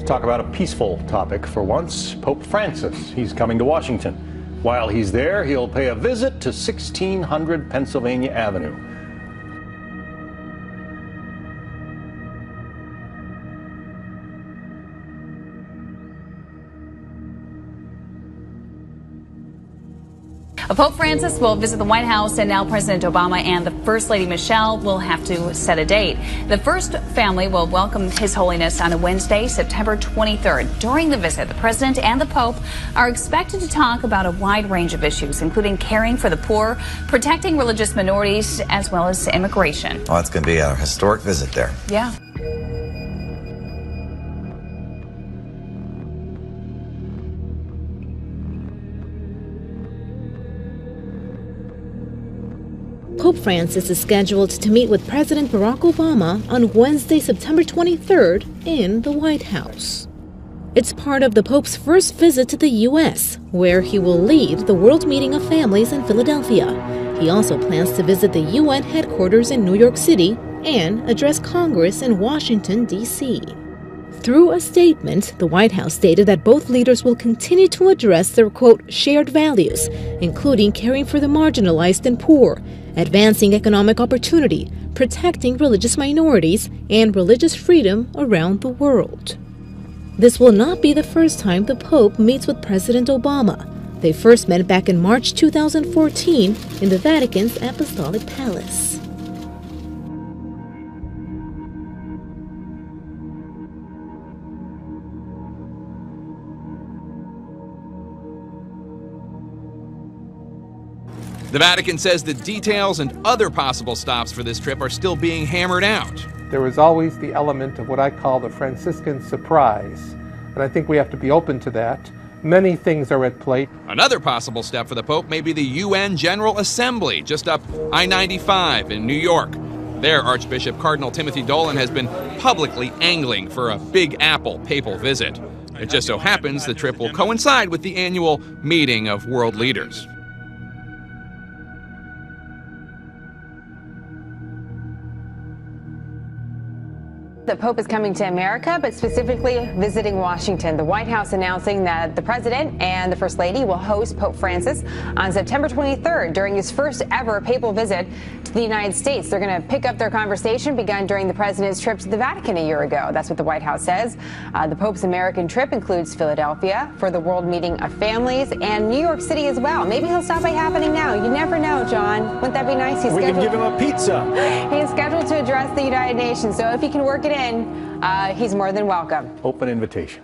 Let's talk about a peaceful topic for once. Pope Francis, he's coming to Washington. While he's there, he'll pay a visit to 1600 Pennsylvania Avenue. Pope Francis will visit the White House, and now President Obama and the First Lady Michelle will have to set a date. The first family will welcome His Holiness on a Wednesday, September 23rd. During the visit, the President and the Pope are expected to talk about a wide range of issues, including caring for the poor, protecting religious minorities, as well as immigration. Oh, it's going to be a historic visit there. Yeah. Pope Francis is scheduled to meet with President Barack Obama on Wednesday, September 23rd in the White House. It's part of the Pope's first visit to the U.S., where he will lead the World Meeting of Families in Philadelphia. He also plans to visit the UN headquarters in New York City and address Congress in Washington, D.C. Through a statement, the White House stated that both leaders will continue to address their, quote, shared values, including caring for the marginalized and poor, advancing economic opportunity, protecting religious minorities, and religious freedom around the world. This will not be the first time the Pope meets with President Obama. They first met back in March 2014 in the Vatican's Apostolic Palace. The Vatican says the details and other possible stops for this trip are still being hammered out. There is always the element of what I call the Franciscan surprise, and I think we have to be open to that. Many things are at play. Another possible step for the Pope may be the UN General Assembly, just up I-95 in New York. There, Archbishop Cardinal Timothy Dolan has been publicly angling for a Big Apple papal visit. It just so happens the trip will coincide with the annual meeting of world leaders. The Pope is coming to America, but specifically visiting Washington. The White House announcing that the President and the First Lady will host Pope Francis on September 23rd during his first ever papal visit to the United States. They're going to pick up their conversation begun during the President's trip to the Vatican a year ago. That's what the White House says. The Pope's American trip includes Philadelphia for the World Meeting of Families and New York City as well. Maybe he'll stop by Happening Now. You never know, John. Wouldn't that be nice? We can give him a pizza. He's scheduled to address the United Nations, so if he can work it in, he's more than welcome. Open invitation.